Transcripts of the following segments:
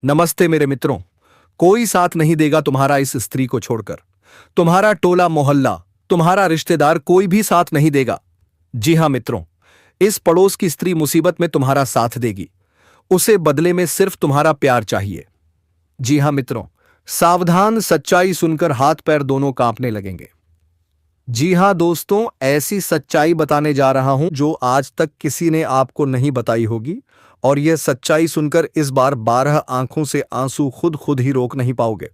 नमस्ते मेरे मित्रों। कोई साथ नहीं देगा तुम्हारा इस स्त्री को छोड़कर। तुम्हारा टोला मोहल्ला, तुम्हारा रिश्तेदार, कोई भी साथ नहीं देगा। जी हां मित्रों, इस पड़ोस की स्त्री मुसीबत में तुम्हारा साथ देगी। उसे बदले में सिर्फ तुम्हारा प्यार चाहिए। जी हां मित्रों, सावधान, सच्चाई सुनकर हाथ पैर दोनों कांपने लगेंगे। जी हां दोस्तों, ऐसी सच्चाई बताने जा रहा हूं जो आज तक किसी ने आपको नहीं बताई होगी। और यह सच्चाई सुनकर इस बार 12 आंखों से आंसू खुद खुद ही रोक नहीं पाओगे।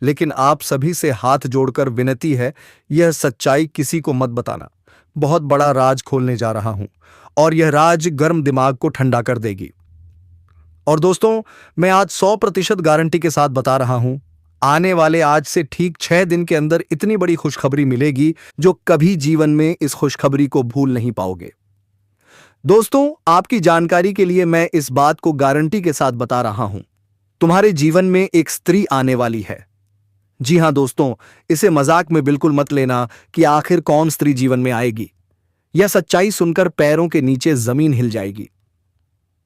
लेकिन आप सभी से हाथ जोड़कर विनती है, यह सच्चाई किसी को मत बताना। बहुत बड़ा राज खोलने जा रहा हूं और यह राज गर्म दिमाग को ठंडा कर देगी। और दोस्तों, मैं आज 100% गारंटी के साथ बता रहा हूं, आने वाले आज से ठीक 6 दिन के अंदर इतनी बड़ी खुशखबरी मिलेगी जो कभी जीवन में इस खुशखबरी को भूल नहीं पाओगे। दोस्तों, आपकी जानकारी के लिए मैं इस बात को गारंटी के साथ बता रहा हूं, तुम्हारे जीवन में एक स्त्री आने वाली है। जी हां दोस्तों, इसे मजाक में बिल्कुल मत लेना कि आखिर कौन स्त्री जीवन में आएगी। यह सच्चाई सुनकर पैरों के नीचे जमीन हिल जाएगी।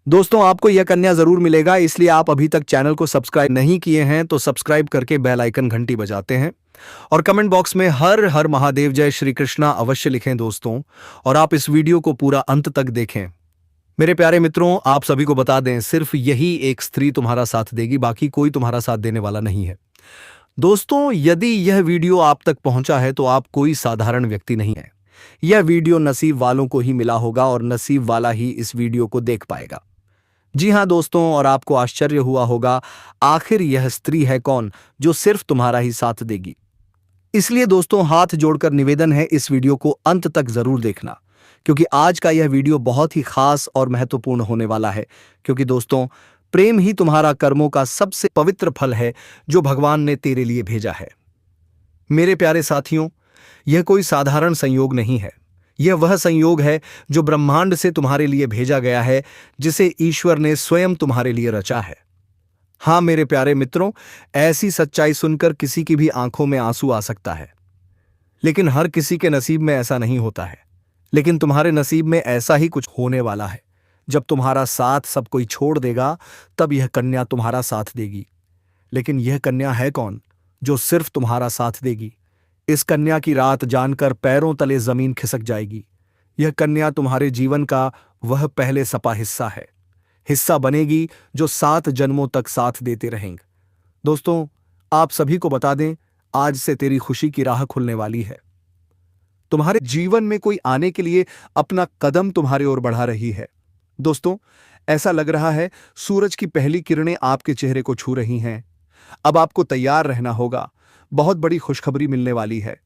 दोस्तों, आपको यह कन्या जरूर मिलेगा, इसलिए आप अभी तक चैनल को सब्सक्राइब नहीं किए हैं तो सब्सक्राइब करके बेल आइकन घंटी बजाते हैं और कमेंट बॉक्स में हर हर महादेव जय श्री कृष्णा अवश्य लिखें दोस्तों। और आप इस वीडियो को पूरा अंत तक देखें। मेरे प्यारे मित्रों, आप सभी को बता दें, सिर्फ यही एक स्त्री तुम्हारा साथ देगी, बाकी कोई तुम्हारा साथ देने वाला नहीं है। दोस्तों, यदि यह वीडियो आप तक पहुंचा है तो आप कोई साधारण व्यक्ति नहीं है। यह वीडियो नसीब वालों को ही मिला होगा और नसीब वाला ही इस वीडियो को देख पाएगा। जी हां दोस्तों, और आपको आश्चर्य हुआ होगा, आखिर यह स्त्री है कौन जो सिर्फ तुम्हारा ही साथ देगी। इसलिए दोस्तों, हाथ जोड़कर निवेदन है, इस वीडियो को अंत तक जरूर देखना, क्योंकि आज का यह वीडियो बहुत ही खास और महत्वपूर्ण होने वाला है। क्योंकि दोस्तों, प्रेम ही तुम्हारा कर्मों का सबसे पवित्र फल है जो भगवान ने तेरे लिए भेजा है। मेरे प्यारे साथियों, यह कोई साधारण संयोग नहीं है। यह वह संयोग है जो ब्रह्मांड से तुम्हारे लिए भेजा गया है, जिसे ईश्वर ने स्वयं तुम्हारे लिए रचा है। हां मेरे प्यारे मित्रों, ऐसी सच्चाई सुनकर किसी की भी आंखों में आंसू आ सकता है, लेकिन हर किसी के नसीब में ऐसा नहीं होता है। लेकिन तुम्हारे नसीब में ऐसा ही कुछ होने वाला है। जब तुम्हारा साथ सब कोई छोड़ देगा, तब यह कन्या तुम्हारा साथ देगी। लेकिन यह कन्या है कौन जो सिर्फ तुम्हारा साथ देगी? इस कन्या की रात जानकर पैरों तले जमीन खिसक जाएगी। यह कन्या तुम्हारे जीवन का वह पहले सपा हिस्सा बनेगी जो 7 जन्मों तक साथ देते रहेंगे। दोस्तों, आप सभी को बता दें, आज से तेरी खुशी की राह खुलने वाली है। तुम्हारे जीवन में कोई आने के लिए अपना कदम तुम्हारे ओर बढ़ा रही है। दोस्तों, ऐसा लग रहा है सूरज की पहली किरणें आपके चेहरे को छू रही हैं। अब आपको तैयार रहना होगा, बहुत बड़ी खुशखबरी मिलने वाली है।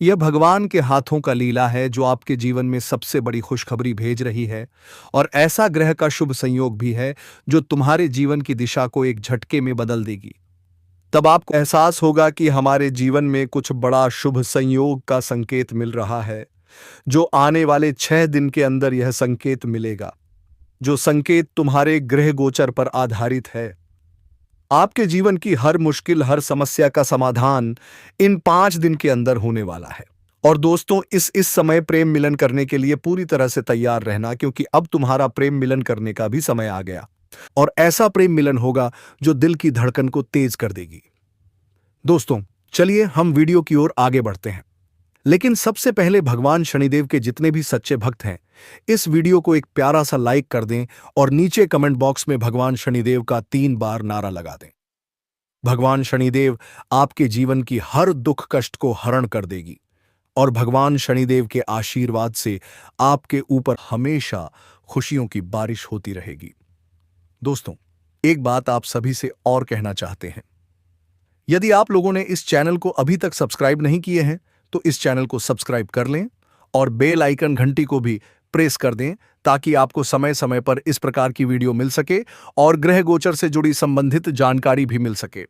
यह भगवान के हाथों का लीला है जो आपके जीवन में सबसे बड़ी खुशखबरी भेज रही है। और ऐसा ग्रह का शुभ संयोग भी है जो तुम्हारे जीवन की दिशा को एक झटके में बदल देगी। तब आपको एहसास होगा कि हमारे जीवन में कुछ बड़ा शुभ संयोग का संकेत मिल रहा है, जो आने वाले 6 दिन के अंदर यह संकेत मिलेगा, जो संकेत तुम्हारे ग्रह गोचर पर आधारित है। आपके जीवन की हर मुश्किल, हर समस्या का समाधान इन 5 दिन के अंदर होने वाला है। और दोस्तों, इस समय प्रेम मिलन करने के लिए पूरी तरह से तैयार रहना, क्योंकि अब तुम्हारा प्रेम मिलन करने का भी समय आ गया। और ऐसा प्रेम मिलन होगा जो दिल की धड़कन को तेज कर देगी। दोस्तों, चलिए हम वीडियो की ओर आगे बढ़ते हैं। लेकिन सबसे पहले भगवान शनिदेव के जितने भी सच्चे भक्त हैं, इस वीडियो को एक प्यारा सा लाइक कर दें और नीचे कमेंट बॉक्स में भगवान शनिदेव का 3 बार नारा लगा दें। भगवान शनिदेव आपके जीवन की हर दुख कष्ट को हरण कर देगी और भगवान शनिदेव के आशीर्वाद से आपके ऊपर हमेशा खुशियों की बारिश होती रहेगी। दोस्तों, एक बात आप सभी से और कहना चाहते हैं। यदि आप लोगों ने इस चैनल को अभी तक सब्सक्राइब नहीं किए हैं तो इस चैनल को सब्सक्राइब कर लें और बेल आइकन घंटी को भी प्रेस कर दें, ताकि आपको समय समय पर इस प्रकार की वीडियो मिल सके और ग्रह गोचर से जुड़ी संबंधित जानकारी भी मिल सके।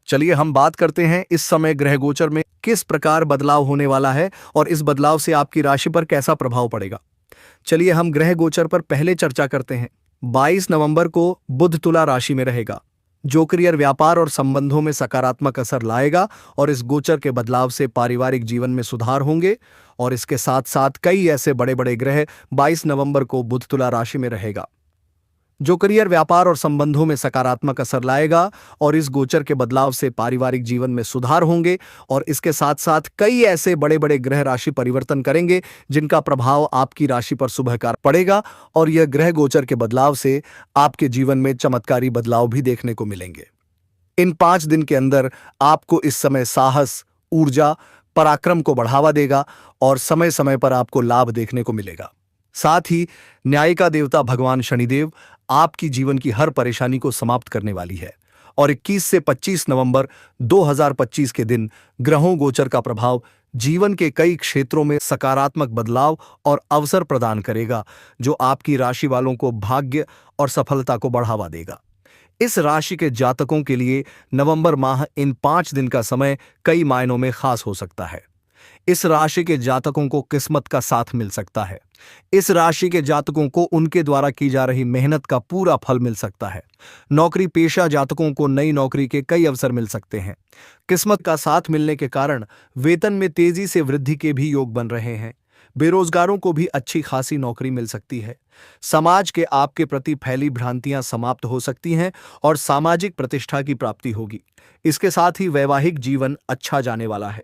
चलिए हम बात करते हैं इस समय ग्रह गोचर में किस प्रकार बदलाव होने वाला है और इस बदलाव से आपकी राशि पर कैसा प्रभाव पड़ेगा। चलिए हम ग्रह गोचर पर पहले चर्चा करते हैं। 22 नवंबर को बुध तुला राशि में रहेगा, जो करियर, व्यापार और संबंधों में सकारात्मक असर लाएगा। और इस गोचर के बदलाव से पारिवारिक जीवन में सुधार होंगे। और इसके साथ साथ कई ऐसे बड़े बड़े ग्रह 22 नवंबर को बुध तुला राशि में रहेगा। जो करियर, व्यापार और संबंधों में सकारात्मक असर लाएगा। और इस गोचर के बदलाव से पारिवारिक जीवन में सुधार होंगे और इसके साथ साथ कई ऐसे बड़े बड़े ग्रह राशि परिवर्तन करेंगे जिनका प्रभाव आपकी राशि पर शुभकार पड़ेगा। और यह ग्रह गोचर के बदलाव से आपके जीवन में चमत्कारी बदलाव भी देखने को मिलेंगे। इन 5 दिन के अंदर आपको इस समय साहस, ऊर्जा, पराक्रम को बढ़ावा देगा और समय समय पर आपको लाभ देखने को मिलेगा। साथ ही न्याय का देवता भगवान शनिदेव आपकी जीवन की हर परेशानी को समाप्त करने वाली है। और 21 से 25 नवंबर 2025 के दिन ग्रहों गोचर का प्रभाव जीवन के कई क्षेत्रों में सकारात्मक बदलाव और अवसर प्रदान करेगा, जो आपकी राशि वालों को भाग्य और सफलता को बढ़ावा देगा। इस राशि के जातकों के लिए नवंबर माह, इन 5 दिन का समय कई मायनों में खास हो सकता है। इस राशि के जातकों को किस्मत का साथ मिल सकता है। इस राशि के जातकों को उनके द्वारा की जा रही मेहनत का पूरा फल मिल सकता है। नौकरी पेशा जातकों को नई नौकरी के कई अवसर मिल सकते हैं। किस्मत का साथ मिलने के कारण वेतन में तेजी से वृद्धि के भी योग बन रहे हैं। बेरोजगारों को भी अच्छी खासी नौकरी मिल सकती है। समाज के आपके प्रति फैली भ्रांतियां समाप्त हो सकती हैं और सामाजिक प्रतिष्ठा की प्राप्ति होगी। इसके साथ ही वैवाहिक जीवन अच्छा जाने वाला है।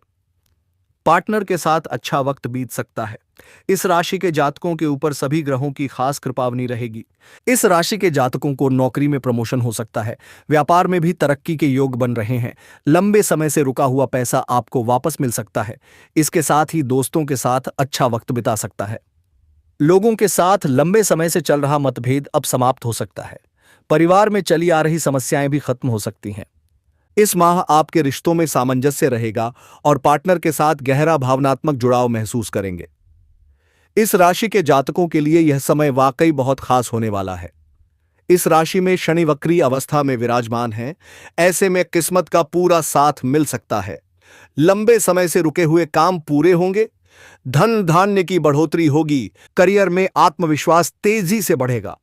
पार्टनर के साथ अच्छा वक्त बीत सकता है। इस राशि के जातकों के ऊपर सभी ग्रहों की खास कृपावनी रहेगी। इस राशि के जातकों को नौकरी में प्रमोशन हो सकता है। व्यापार में भी तरक्की के योग बन रहे हैं। लंबे समय से रुका हुआ पैसा आपको वापस मिल सकता है। इसके साथ ही दोस्तों के साथ अच्छा वक्त बिता सकता है। लोगों के साथ लंबे समय से चल रहा मतभेद अब समाप्त हो सकता है। परिवार में चली आ रही समस्याएं भी खत्म हो सकती हैं। इस माह आपके रिश्तों में सामंजस्य रहेगा और पार्टनर के साथ गहरा भावनात्मक जुड़ाव महसूस करेंगे। इस राशि के जातकों के लिए यह समय वाकई बहुत खास होने वाला है। इस राशि में शनि वक्री अवस्था में विराजमान है। ऐसे में किस्मत का पूरा साथ मिल सकता है। लंबे समय से रुके हुए काम पूरे होंगे। धन धान्य की बढ़ोतरी होगी। करियर में आत्मविश्वास तेजी से बढ़ेगा।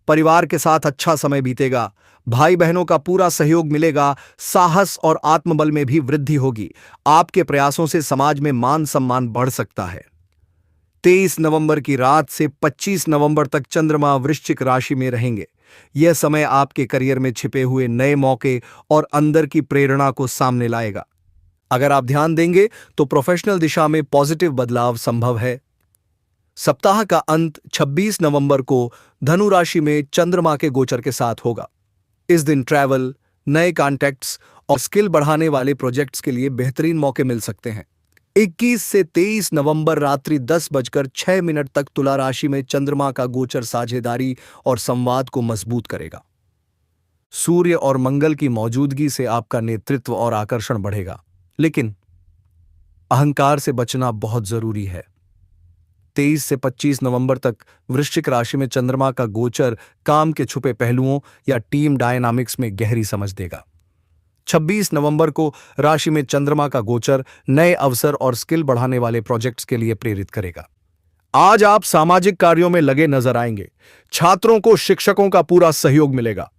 परिवार के साथ अच्छा समय बीतेगा। भाई बहनों का पूरा सहयोग मिलेगा। साहस और आत्मबल में भी वृद्धि होगी। आपके प्रयासों से समाज में मान सम्मान बढ़ सकता है। 23 नवंबर की रात से 25 नवंबर तक चंद्रमा वृश्चिक राशि में रहेंगे। यह समय आपके करियर में छिपे हुए नए मौके और अंदर की प्रेरणा को सामने लाएगा। अगर आप ध्यान देंगे तो प्रोफेशनल दिशा में पॉजिटिव बदलाव संभव है। सप्ताह का अंत 26 नवंबर को धनु राशि में चंद्रमा के गोचर के साथ होगा। इस दिन ट्रैवल, नए कॉन्टैक्ट्स और स्किल बढ़ाने वाले प्रोजेक्ट्स के लिए बेहतरीन मौके मिल सकते हैं। 21 से 23 नवंबर रात्रि 10:06 तक तुला राशि में चंद्रमा का गोचर साझेदारी और संवाद को मजबूत करेगा। सूर्य और मंगल की मौजूदगी से आपका नेतृत्व और आकर्षण बढ़ेगा, लेकिन अहंकार से बचना बहुत जरूरी है। 23 से 25 नवंबर तक वृश्चिक राशि में चंद्रमा का गोचर काम के छुपे पहलुओं या टीम डायनामिक्स में गहरी समझ देगा। 26 नवंबर को राशि में चंद्रमा का गोचर नए अवसर और स्किल बढ़ाने वाले प्रोजेक्ट्स के लिए प्रेरित करेगा। आज आप सामाजिक कार्यों में लगे नजर आएंगे। छात्रों को शिक्षकों का पूरा सहयोग मिलेगा।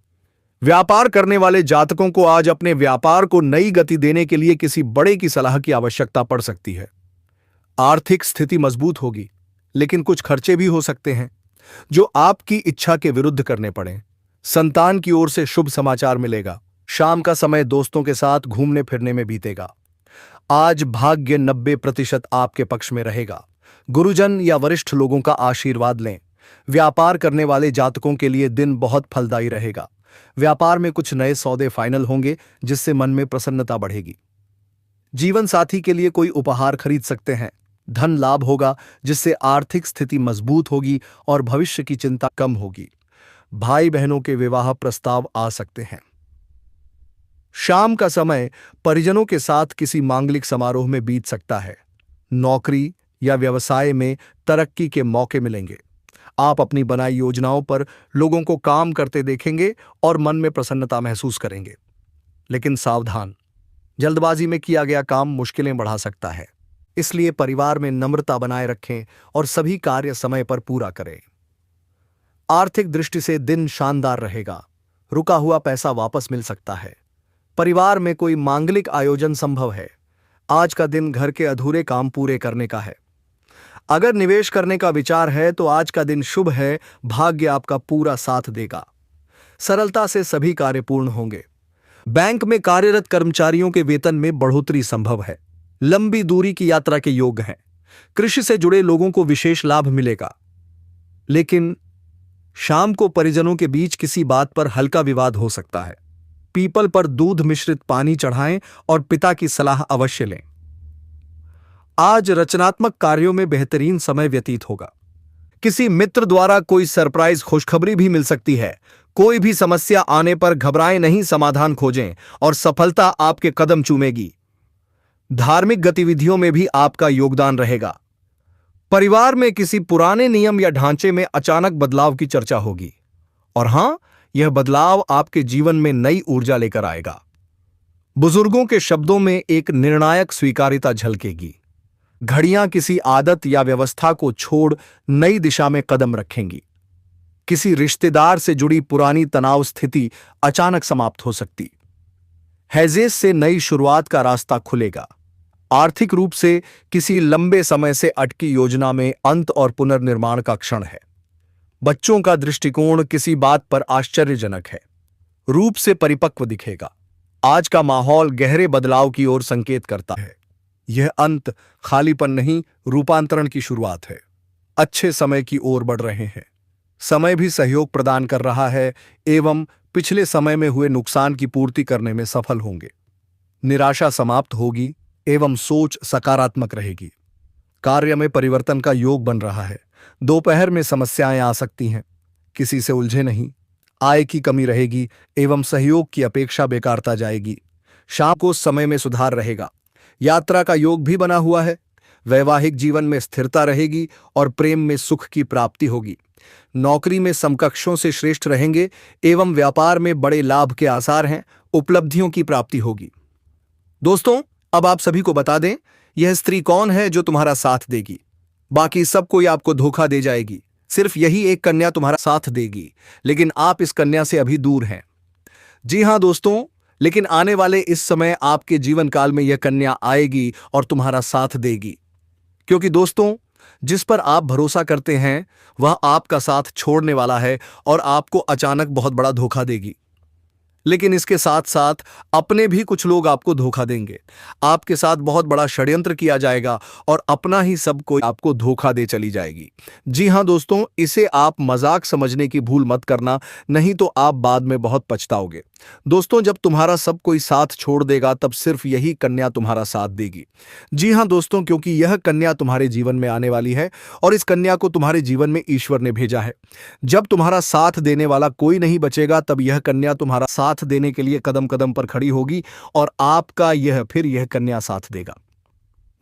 व्यापार करने वाले जातकों को आज अपने व्यापार को नई गति देने के लिए किसी बड़े की सलाह की आवश्यकता पड़ सकती है। आर्थिक स्थिति मजबूत होगी, लेकिन कुछ खर्चे भी हो सकते हैं जो आपकी इच्छा के विरुद्ध करने पड़े। संतान की ओर से शुभ समाचार मिलेगा। शाम का समय दोस्तों के साथ घूमने फिरने में बीतेगा। आज भाग्य 90% आपके पक्ष में रहेगा। गुरुजन या वरिष्ठ लोगों का आशीर्वाद लें। व्यापार करने वाले जातकों के लिए दिन बहुत फलदायी रहेगा। व्यापार में कुछ नए सौदे फाइनल होंगे, जिससे मन में प्रसन्नता बढ़ेगी। जीवन साथी के लिए कोई उपहार खरीद सकते हैं। धन लाभ होगा, जिससे आर्थिक स्थिति मजबूत होगी और भविष्य की चिंता कम होगी। भाई बहनों के विवाह प्रस्ताव आ सकते हैं। शाम का समय परिजनों के साथ किसी मांगलिक समारोह में बीत सकता है। नौकरी या व्यवसाय में तरक्की के मौके मिलेंगे। आप अपनी बनाई योजनाओं पर लोगों को काम करते देखेंगे और मन में प्रसन्नता महसूस करेंगे। लेकिन सावधान, जल्दबाजी में किया गया काम मुश्किलें बढ़ा सकता है। इसलिए परिवार में नम्रता बनाए रखें और सभी कार्य समय पर पूरा करें। आर्थिक दृष्टि से दिन शानदार रहेगा। रुका हुआ पैसा वापस मिल सकता है। परिवार में कोई मांगलिक आयोजन संभव है। आज का दिन घर के अधूरे काम पूरे करने का है। अगर निवेश करने का विचार है तो आज का दिन शुभ है, भाग्य आपका पूरा साथ देगा। सरलता से सभी कार्य पूर्ण होंगे। बैंक में कार्यरत कर्मचारियों के वेतन में बढ़ोतरी संभव है। लंबी दूरी की यात्रा के योग हैं। कृषि से जुड़े लोगों को विशेष लाभ मिलेगा। लेकिन शाम को परिजनों के बीच किसी बात पर हल्का विवाद हो सकता है। पीपल पर दूध मिश्रित पानी चढ़ाएं और पिता की सलाह अवश्य लें। आज रचनात्मक कार्यों में बेहतरीन समय व्यतीत होगा। किसी मित्र द्वारा कोई सरप्राइज खुशखबरी भी मिल सकती है। कोई भी समस्या आने पर घबराएं नहीं, समाधान खोजें और सफलता आपके कदम चूमेगी। धार्मिक गतिविधियों में भी आपका योगदान रहेगा। परिवार में किसी पुराने नियम या ढांचे में अचानक बदलाव की चर्चा होगी और हां, यह बदलाव आपके जीवन में नई ऊर्जा लेकर आएगा। बुजुर्गों के शब्दों में एक निर्णायक स्वीकार्यता झलकेगी। घड़ियां किसी आदत या व्यवस्था को छोड़ नई दिशा में कदम रखेंगी। किसी रिश्तेदार से जुड़ी पुरानी तनाव स्थिति अचानक समाप्त हो सकती। हैजेस से नई शुरुआत का रास्ता खुलेगा। आर्थिक रूप से किसी लंबे समय से अटकी योजना में अंत और पुनर्निर्माण का क्षण है। बच्चों का दृष्टिकोण किसी बात पर आश्चर्यजनक है। रूप से परिपक्व दिखेगा। आज का माहौल गहरे बदलाव की ओर संकेत करता है। यह अंत खालीपन नहीं, रूपांतरण की शुरुआत है। अच्छे समय की ओर बढ़ रहे हैं। समय भी सहयोग प्रदान कर रहा है एवं पिछले समय में हुए नुकसान की पूर्ति करने में सफल होंगे। निराशा समाप्त होगी एवं सोच सकारात्मक रहेगी। कार्य में परिवर्तन का योग बन रहा है। दोपहर में समस्याएं आ सकती हैं। किसी से उलझे नहीं। आय की कमी रहेगी एवं सहयोग की अपेक्षा बेकारता जाएगी। शाम को समय में सुधार रहेगा। यात्रा का योग भी बना हुआ है। वैवाहिक जीवन में स्थिरता रहेगी और प्रेम में सुख की प्राप्ति होगी। नौकरी में समकक्षों से श्रेष्ठ रहेंगे एवं व्यापार में बड़े लाभ के आसार हैं। उपलब्धियों की प्राप्ति होगी। दोस्तों, अब आप सभी को बता दें, यह स्त्री कौन है जो तुम्हारा साथ देगी। बाकी सब कोई आपको धोखा दे जाएगी। सिर्फ यही एक कन्या तुम्हारा साथ देगी, लेकिन आप इस कन्या से अभी दूर हैं। जी हां दोस्तों, लेकिन आने वाले इस समय आपके जीवन काल में यह कन्या आएगी और तुम्हारा साथ देगी। क्योंकि दोस्तों, जिस पर आप भरोसा करते हैं वह आपका साथ छोड़ने वाला है और आपको अचानक बहुत बड़ा धोखा देगी। लेकिन इसके साथ साथ अपने भी कुछ लोग आपको धोखा देंगे। आपके साथ बहुत बड़ा षड्यंत्र किया जाएगा और अपना ही सब कोई आपको धोखा दे चली जाएगी। जी हां दोस्तों, इसे आप मजाक समझने की भूल मत करना, नहीं तो आप बाद में बहुत पछताओगे। दोस्तों, जब तुम्हारा सब कोई साथ छोड़ देगा तब सिर्फ यही कन्या तुम्हारा साथ देगी। जी हां दोस्तों, क्योंकि यह कन्या तुम्हारे जीवन में आने वाली है और इस कन्या को तुम्हारे जीवन में ईश्वर ने भेजा है। जब तुम्हारा साथ देने वाला कोई नहीं बचेगा तब यह कन्या तुम्हारा साथ देने के लिए कदम कदम पर खड़ी होगी और आपका यह कन्या साथ देगा।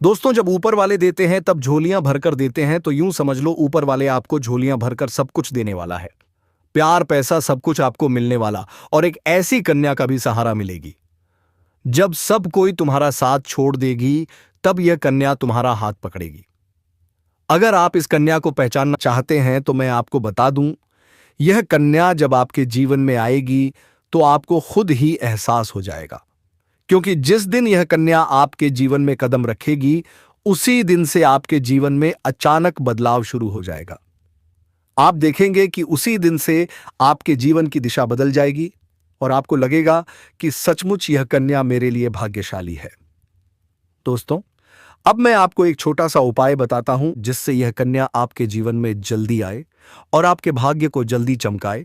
दोस्तों, जब ऊपर वाले देते हैं तब झोलियां भरकर देते हैं, तो यूं समझ लो ऊपर वाले आपको झोलियां भरकर सब कुछ देने वाला है। प्यार, पैसा, सब कुछ आपको मिलने वाला और एक ऐसी कन्या का भी सहारा मिलेगी। जब सब कोई तुम्हारा साथ छोड़ देगी तब यह कन्या तुम्हारा हाथ पकड़ेगी। अगर आप इस कन्या को पहचानना चाहते हैं तो मैं आपको बता दूं, यह कन्या जब आपके जीवन में आएगी तो आपको खुद ही एहसास हो जाएगा। क्योंकि जिस दिन यह कन्या आपके जीवन में कदम रखेगी उसी दिन से आपके जीवन में अचानक बदलाव शुरू हो जाएगा। आप देखेंगे कि उसी दिन से आपके जीवन की दिशा बदल जाएगी और आपको लगेगा कि सचमुच यह कन्या मेरे लिए भाग्यशाली है। दोस्तों, अब मैं आपको एक छोटा सा उपाय बताता हूं जिससे यह कन्या आपके जीवन में जल्दी आए और आपके भाग्य को जल्दी चमकाए।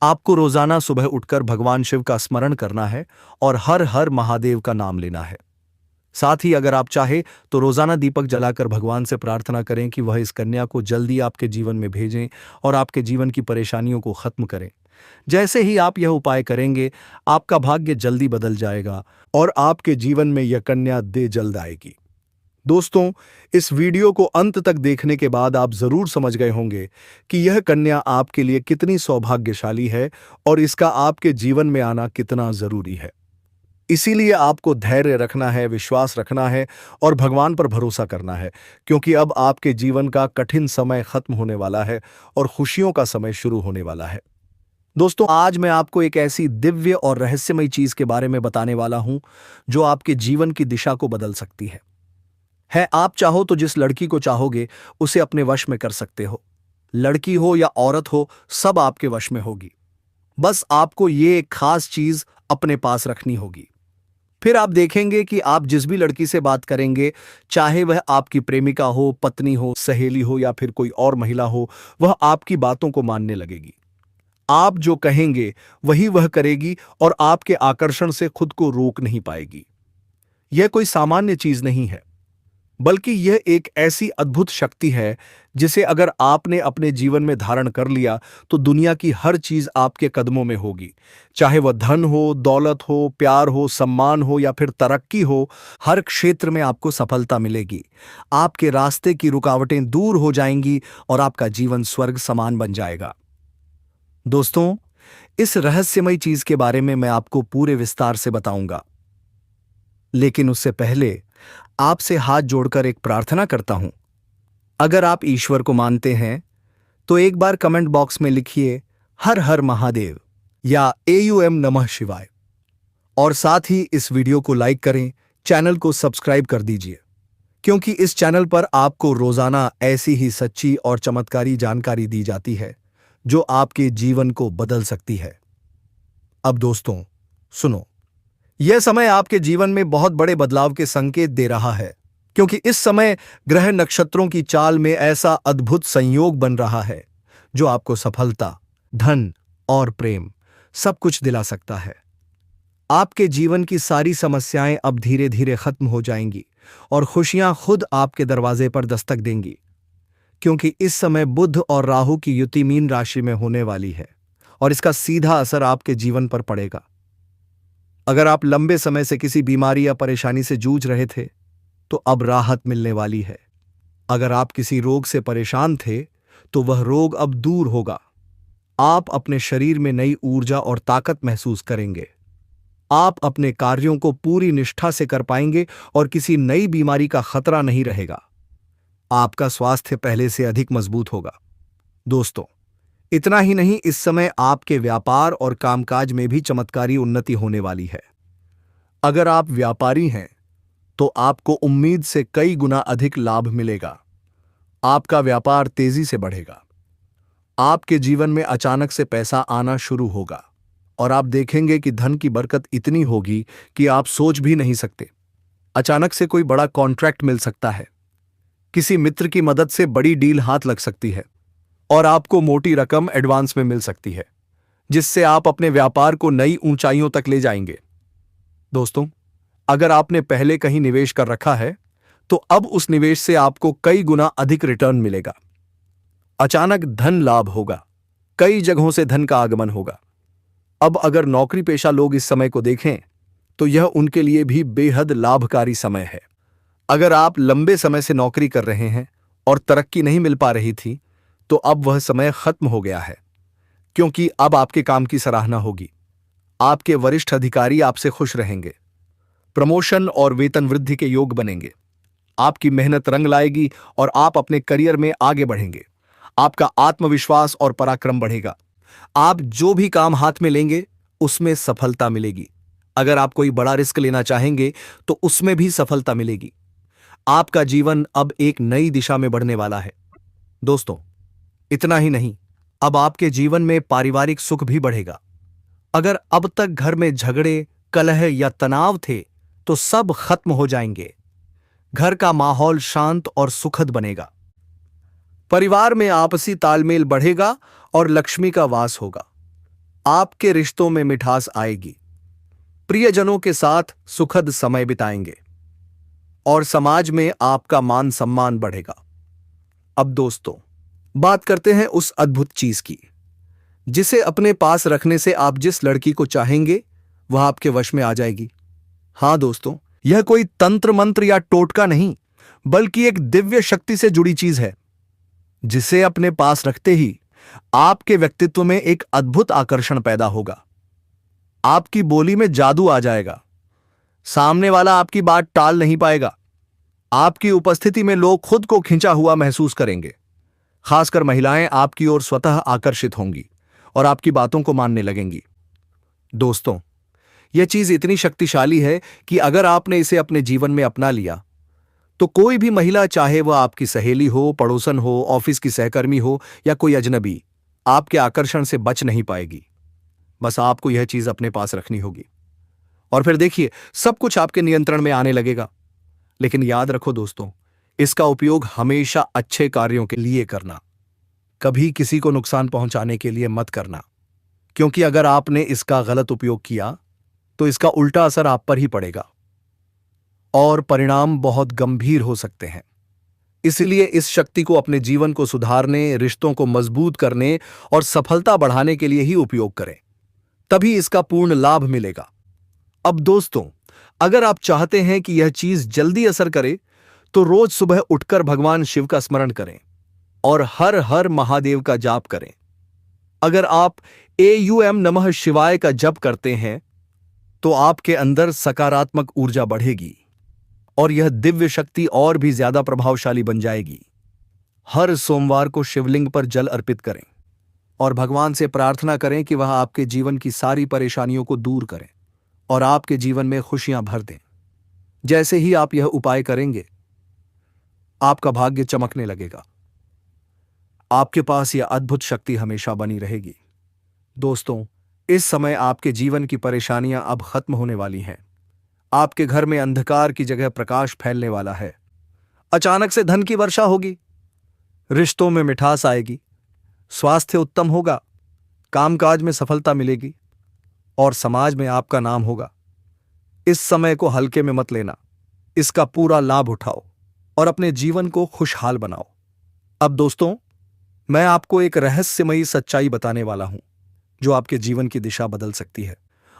आपको रोजाना सुबह उठकर भगवान शिव का स्मरण करना है और हर हर महादेव का नाम लेना है। साथ ही अगर आप चाहे तो रोजाना दीपक जलाकर भगवान से प्रार्थना करें कि वह इस कन्या को जल्दी आपके जीवन में भेजें और आपके जीवन की परेशानियों को खत्म करें। जैसे ही आप यह उपाय करेंगे आपका भाग्य जल्दी बदल जाएगा और आपके जीवन में यह कन्या दे जल्द आएगी। दोस्तों, इस वीडियो को अंत तक देखने के बाद आप जरूर समझ गए होंगे कि यह कन्या आपके लिए कितनी सौभाग्यशाली है और इसका आपके जीवन में आना कितना जरूरी है। इसीलिए आपको धैर्य रखना है, विश्वास रखना है और भगवान पर भरोसा करना है, क्योंकि अब आपके जीवन का कठिन समय खत्म होने वाला है और खुशियों का समय शुरू होने वाला है। दोस्तों, आज मैं आपको एक ऐसी दिव्य और रहस्यमयी चीज के बारे में बताने वाला हूं जो आपके जीवन की दिशा को बदल सकती है। है। आप चाहो तो जिस लड़की को चाहोगे उसे अपने वश में कर सकते हो। लड़की हो या औरत हो, सब आपके वश में होगी। बस आपको ये एक खास चीज अपने पास रखनी होगी। फिर आप देखेंगे कि आप जिस भी लड़की से बात करेंगे, चाहे वह आपकी प्रेमिका हो, पत्नी हो, सहेली हो या फिर कोई और महिला हो, वह आपकी बातों को मानने लगेगी। आप जो कहेंगे वही वह करेगी और आपके आकर्षण से खुद को रोक नहीं पाएगी। यह कोई सामान्य चीज नहीं है, बल्कि यह एक ऐसी अद्भुत शक्ति है जिसे अगर आपने अपने जीवन में धारण कर लिया तो दुनिया की हर चीज आपके कदमों में होगी। चाहे वह धन हो, दौलत हो, प्यार हो, सम्मान हो या फिर तरक्की हो, हर क्षेत्र में आपको सफलता मिलेगी। आपके रास्ते की रुकावटें दूर हो जाएंगी और आपका जीवन स्वर्ग समान बन जाएगा। दोस्तों, इस रहस्यमय चीज के बारे में मैं आपको पूरे विस्तार से बताऊंगा, लेकिन उससे पहले आपसे हाथ जोड़कर एक प्रार्थना करता हूं। अगर आप ईश्वर को मानते हैं तो एक बार कमेंट बॉक्स में लिखिए हर हर महादेव या AUM नमः शिवाय, और साथ ही इस वीडियो को लाइक करें, चैनल को सब्सक्राइब कर दीजिए, क्योंकि इस चैनल पर आपको रोजाना ऐसी ही सच्ची और चमत्कारी जानकारी दी जाती है जो आपके जीवन को बदल सकती है। अब दोस्तों सुनो, यह समय आपके जीवन में बहुत बड़े बदलाव के संकेत दे रहा है, क्योंकि इस समय ग्रह नक्षत्रों की चाल में ऐसा अद्भुत संयोग बन रहा है जो आपको सफलता, धन और प्रेम सब कुछ दिला सकता है। आपके जीवन की सारी समस्याएं अब धीरे धीरे खत्म हो जाएंगी और खुशियां खुद आपके दरवाजे पर दस्तक देंगी, क्योंकि इस समय बुध और राहु की युति मीन राशि में होने वाली है और इसका सीधा असर आपके जीवन पर पड़ेगा। अगर आप लंबे समय से किसी बीमारी या परेशानी से जूझ रहे थे तो अब राहत मिलने वाली है। अगर आप किसी रोग से परेशान थे तो वह रोग अब दूर होगा। आप अपने शरीर में नई ऊर्जा और ताकत महसूस करेंगे। आप अपने कार्यों को पूरी निष्ठा से कर पाएंगे और किसी नई बीमारी का खतरा नहीं रहेगा। आपका स्वास्थ्य पहले से अधिक मजबूत होगा। दोस्तों, इतना ही नहीं, इस समय आपके व्यापार और कामकाज में भी चमत्कारी उन्नति होने वाली है। अगर आप व्यापारी हैं तो आपको उम्मीद से कई गुना अधिक लाभ मिलेगा। आपका व्यापार तेजी से बढ़ेगा। आपके जीवन में अचानक से पैसा आना शुरू होगा और आप देखेंगे कि धन की बरकत इतनी होगी कि आप सोच भी नहीं सकते। अचानक से कोई बड़ा कॉन्ट्रैक्ट मिल सकता है, किसी मित्र की मदद से बड़ी डील हाथ लग सकती है और आपको मोटी रकम एडवांस में मिल सकती है, जिससे आप अपने व्यापार को नई ऊंचाइयों तक ले जाएंगे। दोस्तों, अगर आपने पहले कहीं निवेश कर रखा है तो अब उस निवेश से आपको कई गुना अधिक रिटर्न मिलेगा। अचानक धन लाभ होगा, कई जगहों से धन का आगमन होगा। अब अगर नौकरी पेशा लोग इस समय को देखें तो यह उनके लिए भी बेहद लाभकारी समय है। अगर आप लंबे समय से नौकरी कर रहे हैं और तरक्की नहीं मिल पा रही थी तो अब वह समय खत्म हो गया है, क्योंकि अब आपके काम की सराहना होगी। आपके वरिष्ठ अधिकारी आपसे खुश रहेंगे। प्रमोशन और वेतन वृद्धि के योग बनेंगे। आपकी मेहनत रंग लाएगी और आप अपने करियर में आगे बढ़ेंगे। आपका आत्मविश्वास और पराक्रम बढ़ेगा। आप जो भी काम हाथ में लेंगे उसमें सफलता मिलेगी। अगर आप कोई बड़ा रिस्क लेना चाहेंगे तो उसमें भी सफलता मिलेगी। आपका जीवन अब एक नई दिशा में बढ़ने वाला है। दोस्तों, इतना ही नहीं, अब आपके जीवन में पारिवारिक सुख भी बढ़ेगा। अगर अब तक घर में झगड़े, कलह या तनाव थे तो सब खत्म हो जाएंगे। घर का माहौल शांत और सुखद बनेगा। परिवार में आपसी तालमेल बढ़ेगा और लक्ष्मी का वास होगा। आपके रिश्तों में मिठास आएगी। प्रियजनों के साथ सुखद समय बिताएंगे और समाज में आपका मान सम्मान बढ़ेगा। अब दोस्तों, बात करते हैं उस अद्भुत चीज की जिसे अपने पास रखने से आप जिस लड़की को चाहेंगे वह आपके वश में आ जाएगी। हां दोस्तों, यह कोई तंत्र मंत्र या टोटका नहीं, बल्कि एक दिव्य शक्ति से जुड़ी चीज है, जिसे अपने पास रखते ही आपके व्यक्तित्व में एक अद्भुत आकर्षण पैदा होगा। आपकी बोली में जादू आ जाएगा। सामने वाला आपकी बात टाल नहीं पाएगा। आपकी उपस्थिति में लोग खुद को खिंचा हुआ महसूस करेंगे। खासकर महिलाएं आपकी ओर स्वतः आकर्षित होंगी और आपकी बातों को मानने लगेंगी। दोस्तों, यह चीज इतनी शक्तिशाली है कि अगर आपने इसे अपने जीवन में अपना लिया तो कोई भी महिला, चाहे वह आपकी सहेली हो, पड़ोसन हो, ऑफिस की सहकर्मी हो या कोई अजनबी, आपके आकर्षण से बच नहीं पाएगी। बस आपको यह चीज अपने पास रखनी होगी और फिर देखिए सब कुछ आपके नियंत्रण में आने लगेगा। लेकिन याद रखो दोस्तों, इसका उपयोग हमेशा अच्छे कार्यों के लिए करना, कभी किसी को नुकसान पहुंचाने के लिए मत करना, क्योंकि अगर आपने इसका गलत उपयोग किया तो इसका उल्टा असर आप पर ही पड़ेगा और परिणाम बहुत गंभीर हो सकते हैं। इसलिए इस शक्ति को अपने जीवन को सुधारने, रिश्तों को मजबूत करने और सफलता बढ़ाने के लिए ही उपयोग करें, तभी इसका पूर्ण लाभ मिलेगा। अब दोस्तों, अगर आप चाहते हैं कि यह चीज जल्दी असर करे तो रोज सुबह उठकर भगवान शिव का स्मरण करें और हर हर महादेव का जाप करें। अगर आप AUM नमः शिवाय का जप करते हैं तो आपके अंदर सकारात्मक ऊर्जा बढ़ेगी और यह दिव्य शक्ति और भी ज्यादा प्रभावशाली बन जाएगी। हर सोमवार को शिवलिंग पर जल अर्पित करें और भगवान से प्रार्थना करें कि वह आपके जीवन की सारी परेशानियों को दूर करें और आपके जीवन में खुशियां भर दें। जैसे ही आप यह उपाय करेंगे, आपका भाग्य चमकने लगेगा। आपके पास यह अद्भुत शक्ति हमेशा बनी रहेगी। दोस्तों, इस समय आपके जीवन की परेशानियां अब खत्म होने वाली हैं। आपके घर में अंधकार की जगह प्रकाश फैलने वाला है। अचानक से धन की वर्षा होगी, रिश्तों में मिठास आएगी, स्वास्थ्य उत्तम होगा, कामकाज में सफलता मिलेगी और समाज में आपका नाम होगा। इस समय को हल्के में मत लेना, इसका पूरा लाभ उठाओ और अपने जीवन को खुशहाल बनाओ। अब दोस्तों, मैं आपको एक रहस्यमयी सच्चाई बताने वाला हूं जो आपके जीवन की दिशा बदल सकती है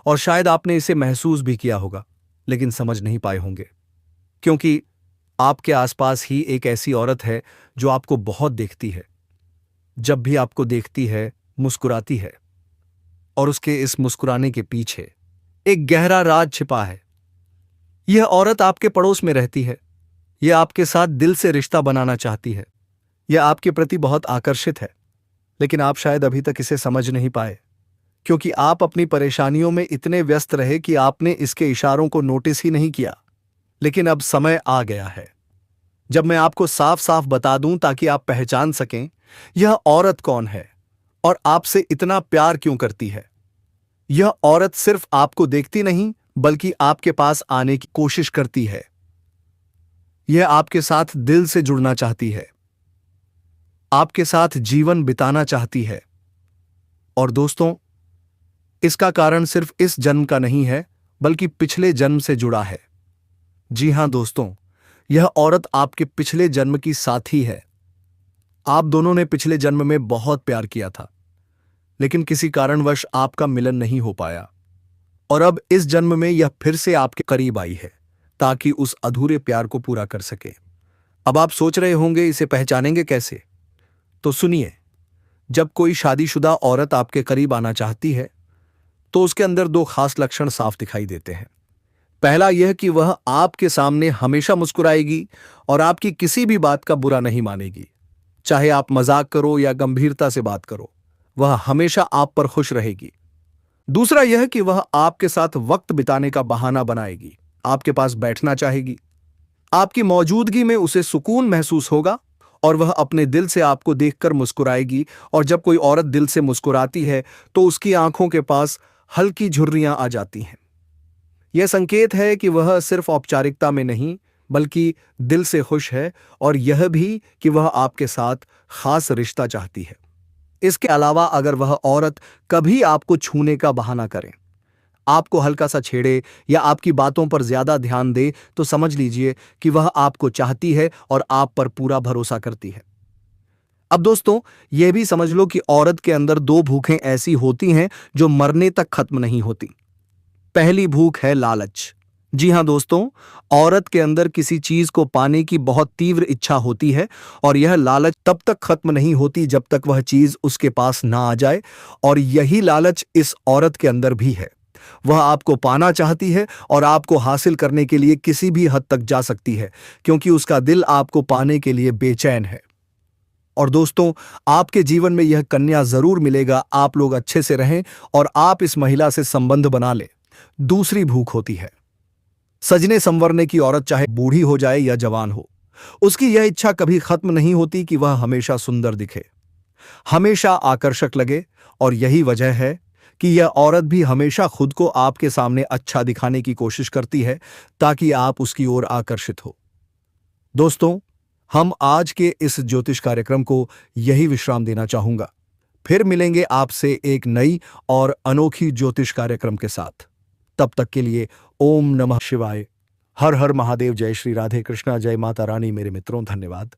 और शायद आपने इसे महसूस भी किया होगा लेकिन समझ नहीं पाए होंगे, क्योंकि आपके आसपास ही एक ऐसी औरत है जो आपको बहुत देखती है। जब भी आपको देखती है, मुस्कुराती है और उसके इस मुस्कुराने के पीछे एक गहरा राज छिपा है। यह औरत आपके पड़ोस में रहती है, यह आपके साथ दिल से रिश्ता बनाना चाहती है, यह आपके प्रति बहुत आकर्षित है, लेकिन आप शायद अभी तक इसे समझ नहीं पाए क्योंकि आप अपनी परेशानियों में इतने व्यस्त रहे कि आपने इसके इशारों को नोटिस ही नहीं किया। लेकिन अब समय आ गया है जब मैं आपको साफ साफ बता दूं ताकि आप पहचान सकें यह औरत कौन है और आपसे इतना प्यार क्यों करती है। यह औरत सिर्फ आपको देखती नहीं बल्कि आपके पास आने की कोशिश करती है। यह आपके साथ दिल से जुड़ना चाहती है, आपके साथ जीवन बिताना चाहती है। और दोस्तों, इसका कारण सिर्फ इस जन्म का नहीं है बल्कि पिछले जन्म से जुड़ा है। जी हां दोस्तों, यह औरत आपके पिछले जन्म की साथी है। आप दोनों ने पिछले जन्म में बहुत प्यार किया था, लेकिन किसी कारणवश आपका मिलन नहीं हो पाया और अब इस जन्म में यह फिर से आपके करीब आई है ताकि उस अधूरे प्यार को पूरा कर सके। अब आप सोच रहे होंगे इसे पहचानेंगे कैसे? तो सुनिए, जब कोई शादीशुदा औरत आपके करीब आना चाहती है तो उसके अंदर दो खास लक्षण साफ दिखाई देते हैं। पहला यह कि वह आपके सामने हमेशा मुस्कुराएगी और आपकी किसी भी बात का बुरा नहीं मानेगी। चाहे आप मजाक करो या गंभीरता से बात करो, वह हमेशा आप पर खुश रहेगी। दूसरा यह कि वह आपके साथ वक्त बिताने का बहाना बनाएगी, आपके पास बैठना चाहेगी। आपकी मौजूदगी में उसे सुकून महसूस होगा और वह अपने दिल से आपको देखकर मुस्कुराएगी। और जब कोई औरत दिल से मुस्कुराती है तो उसकी आंखों के पास हल्की झुर्रियां आ जाती हैं। यह संकेत है कि वह सिर्फ औपचारिकता में नहीं बल्कि दिल से खुश है और यह भी कि वह आपके साथ खास रिश्ता चाहती है। इसके अलावा अगर वह औरत कभी आपको छूने का बहाना करे, आपको हल्का सा छेड़े या आपकी बातों पर ज्यादा ध्यान दे तो समझ लीजिए कि वह आपको चाहती है और आप पर पूरा भरोसा करती है। अब दोस्तों, यह भी समझ लो कि औरत के अंदर दो भूखें ऐसी होती हैं जो मरने तक खत्म नहीं होती। पहली भूख है लालच। जी हां दोस्तों, औरत के अंदर किसी चीज को पाने की बहुत तीव्र इच्छा होती है और यह लालच तब तक खत्म नहीं होती जब तक वह चीज उसके पास ना आ जाए। और यही लालच इस औरत के अंदर भी है। वह आपको पाना चाहती है और आपको हासिल करने के लिए किसी भी हद तक जा सकती है क्योंकि उसका दिल आपको पाने के लिए बेचैन है। और दोस्तों, आपके जीवन में यह कन्या जरूर मिलेगा, आप लोग अच्छे से रहें और आप इस महिला से संबंध बना लें। दूसरी भूख होती है सजने संवरने की। औरत चाहे बूढ़ी हो जाए या जवान हो, उसकी यह इच्छा कभी खत्म नहीं होती कि वह हमेशा सुंदर दिखे, हमेशा आकर्षक लगे। और यही वजह है कि यह औरत भी हमेशा खुद को आपके सामने अच्छा दिखाने की कोशिश करती है ताकि आप उसकी ओर आकर्षित हो। दोस्तों, हम आज के इस ज्योतिष कार्यक्रम को यही विश्राम देना चाहूंगा। फिर मिलेंगे आपसे एक नई और अनोखी ज्योतिष कार्यक्रम के साथ। तब तक के लिए ओम नमः शिवाय, हर हर महादेव, जय श्री राधे कृष्णा, जय माता रानी। मेरे मित्रों, धन्यवाद।